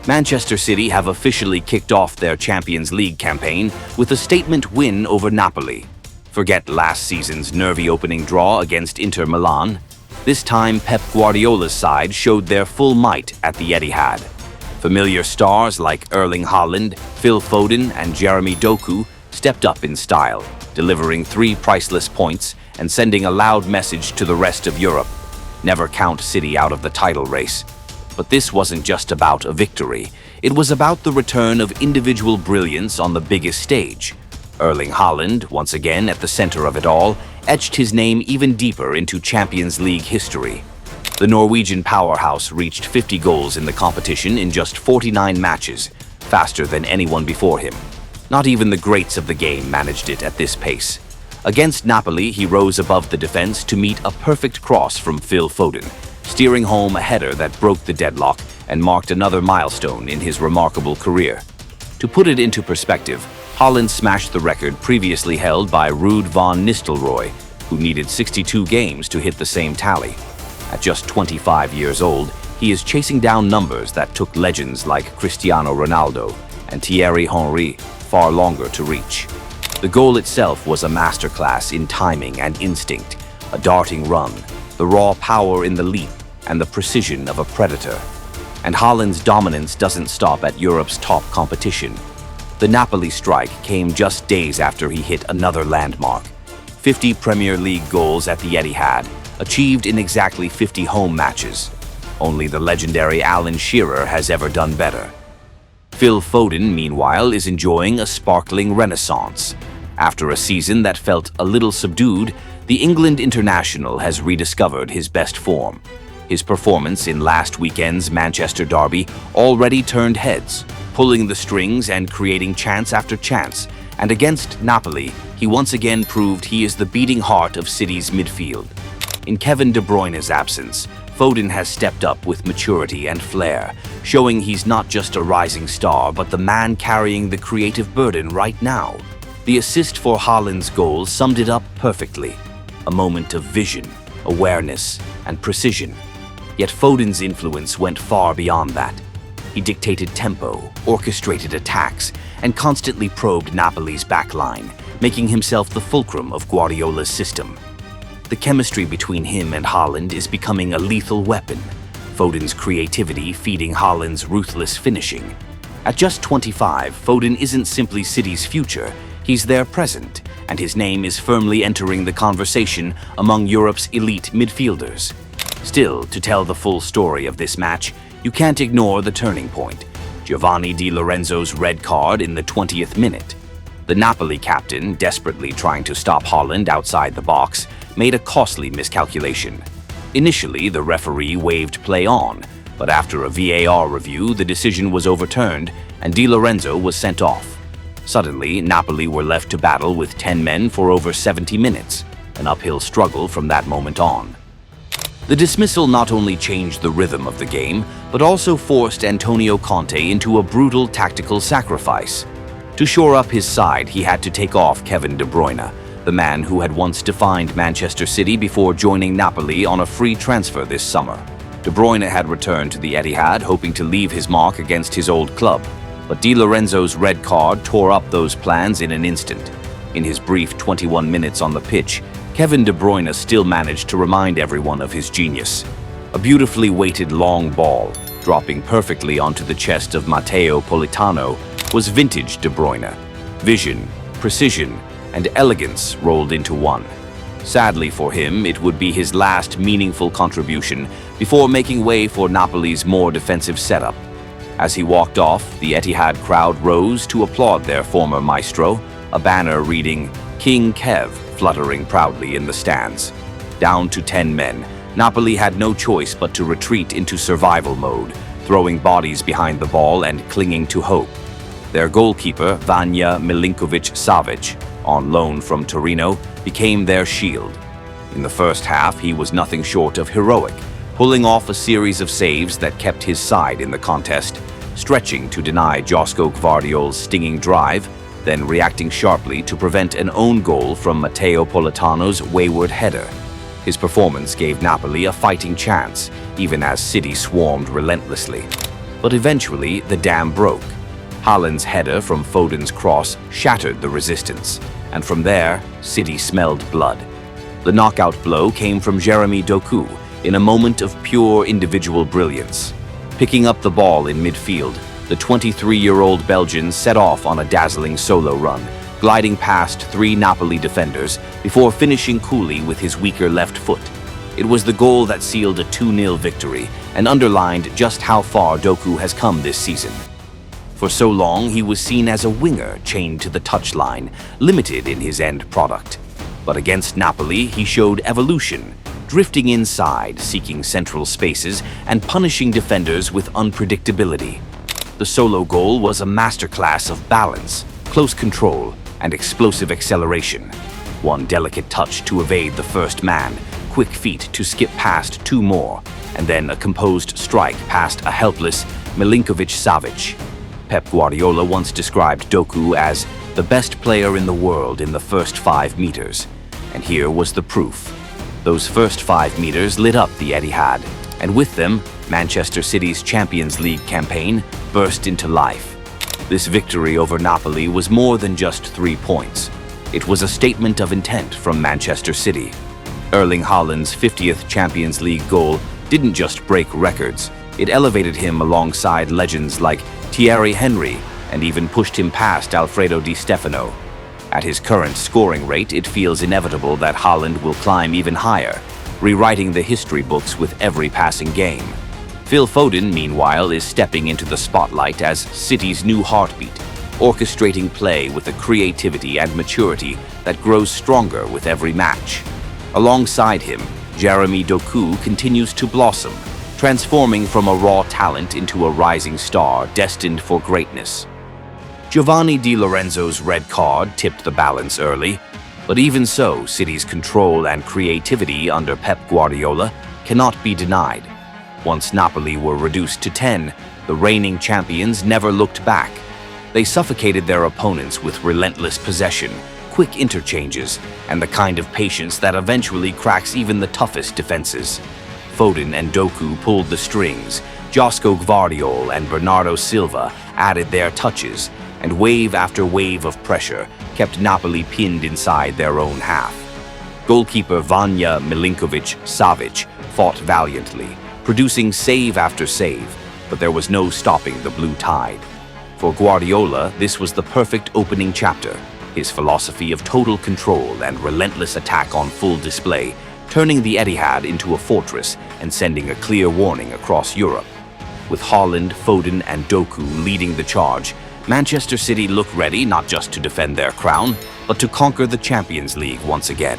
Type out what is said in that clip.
Manchester City have officially kicked off their Champions League campaign with a statement win over Napoli. Forget last season's nervy opening draw against Inter Milan. This time, Pep Guardiola's side showed their full might at the Etihad. Familiar stars like Erling Haaland, Phil Foden, and Jeremy Doku stepped up in style, delivering 3 priceless points and sending a loud message to the rest of Europe. Never count City out of the title race. But this wasn't just about a victory. It was about the return of individual brilliance on the biggest stage. Erling Haaland, once again at the center of it all, etched his name even deeper into Champions League history. The Norwegian powerhouse reached 50 goals in the competition in just 49 matches, faster than anyone before him. Not even the greats of the game managed it at this pace. Against Napoli, he rose above the defense to meet a perfect cross from Phil Foden, steering home a header that broke the deadlock and marked another milestone in his remarkable career. To put it into perspective, Haaland smashed the record previously held by Ruud van Nistelrooy, who needed 62 games to hit the same tally. At just 25 years old, he is chasing down numbers that took legends like Cristiano Ronaldo and Thierry Henry far longer to reach. The goal itself was a masterclass in timing and instinct, a darting run, the raw power in the leap, and the precision of a predator. And Haaland's dominance doesn't stop at Europe's top competition. The Napoli strike came just days after he hit another landmark. 50 Premier League goals at the Etihad, achieved in exactly 50 home matches. Only the legendary Alan Shearer has ever done better. Phil Foden, meanwhile, is enjoying a sparkling renaissance. After a season that felt a little subdued, the England international has rediscovered his best form. His performance in last weekend's Manchester derby already turned heads, pulling the strings and creating chance after chance. And against Napoli, he once again proved he is the beating heart of City's midfield. In Kevin De Bruyne's absence, Foden has stepped up with maturity and flair, showing he's not just a rising star, but the man carrying the creative burden right now. The assist for Haaland's goal summed it up perfectly. A moment of vision, awareness, and precision. Yet Foden's influence went far beyond that. He dictated tempo, orchestrated attacks, and constantly probed Napoli's backline, making himself the fulcrum of Guardiola's system. The chemistry between him and Haaland is becoming a lethal weapon, Foden's creativity feeding Haaland's ruthless finishing. At just 25, Foden isn't simply City's future, he's their present, and his name is firmly entering the conversation among Europe's elite midfielders. Still, to tell the full story of this match, you can't ignore the turning point, Giovanni Di Lorenzo's red card in the 20th minute. The Napoli captain, desperately trying to stop Haaland outside the box, made a costly miscalculation. Initially, the referee waved play on, but after a VAR review, the decision was overturned and Di Lorenzo was sent off. Suddenly, Napoli were left to battle with 10 men for over 70 minutes, an uphill struggle from that moment on. The dismissal not only changed the rhythm of the game, but also forced Antonio Conte into a brutal tactical sacrifice. To shore up his side, he had to take off Kevin De Bruyne, the man who had once defined Manchester City before joining Napoli on a free transfer this summer. De Bruyne had returned to the Etihad, hoping to leave his mark against his old club, but Di Lorenzo's red card tore up those plans in an instant. In his brief 21 minutes on the pitch, Kevin De Bruyne still managed to remind everyone of his genius. A beautifully weighted long ball, dropping perfectly onto the chest of Matteo Politano, was vintage De Bruyne. Vision, precision, and elegance rolled into one. Sadly for him, it would be his last meaningful contribution before making way for Napoli's more defensive setup. As he walked off, the Etihad crowd rose to applaud their former maestro, a banner reading King Kev fluttering proudly in the stands. Down to 10 men, Napoli had no choice but to retreat into survival mode, throwing bodies behind the ball and clinging to hope. Their goalkeeper, Milinković-Savić, on loan from Torino, became their shield. In the first half, he was nothing short of heroic, pulling off a series of saves that kept his side in the contest, stretching to deny Josko Gvardiol's stinging drive, then reacting sharply to prevent an own goal from Matteo Politano's wayward header. His performance gave Napoli a fighting chance, even as City swarmed relentlessly. But eventually, the dam broke. Haaland's header from Foden's cross shattered the resistance, and from there, City smelled blood. The knockout blow came from Jeremy Doku in a moment of pure individual brilliance. Picking up the ball in midfield, the 23-year-old Belgian set off on a dazzling solo run, gliding past 3 Napoli defenders before finishing coolly with his weaker left foot. It was the goal that sealed a 2-0 victory and underlined just how far Doku has come this season. For so long, he was seen as a winger chained to the touchline, limited in his end product. But against Napoli, he showed evolution, drifting inside, seeking central spaces, and punishing defenders with unpredictability. The solo goal was a masterclass of balance, close control, and explosive acceleration. One delicate touch to evade the first man, quick feet to skip past 2 more, and then a composed strike past a helpless Milinković-Savić. Pep Guardiola once described Doku as the best player in the world in the first 5 meters. And here was the proof. Those first 5 meters lit up the Etihad, and with them, Manchester City's Champions League campaign burst into life. This victory over Napoli was more than just 3 points. It was a statement of intent from Manchester City. Erling Haaland's 50th Champions League goal didn't just break records, it elevated him alongside legends like Thierry Henry and even pushed him past Alfredo Di Stefano. At his current scoring rate, it feels inevitable that Haaland will climb even higher, rewriting the history books with every passing game. Phil Foden, meanwhile, is stepping into the spotlight as City's new heartbeat, orchestrating play with a creativity and maturity that grows stronger with every match. Alongside him, Jeremy Doku continues to blossom, transforming from a raw talent into a rising star destined for greatness. Giovanni Di Lorenzo's red card tipped the balance early, but even so, City's control and creativity under Pep Guardiola cannot be denied. Once Napoli were reduced to 10, the reigning champions never looked back. They suffocated their opponents with relentless possession, quick interchanges, and the kind of patience that eventually cracks even the toughest defenses. Foden and Doku pulled the strings, Josko Gvardiol and Bernardo Silva added their touches, and wave after wave of pressure kept Napoli pinned inside their own half. Goalkeeper Vanja Milinković-Savić fought valiantly, producing save after save, but there was no stopping the blue tide. For Guardiola, this was the perfect opening chapter, his philosophy of total control and relentless attack on full display, turning the Etihad into a fortress and sending a clear warning across Europe. With Haaland, Foden, and Doku leading the charge, Manchester City look ready not just to defend their crown, but to conquer the Champions League once again.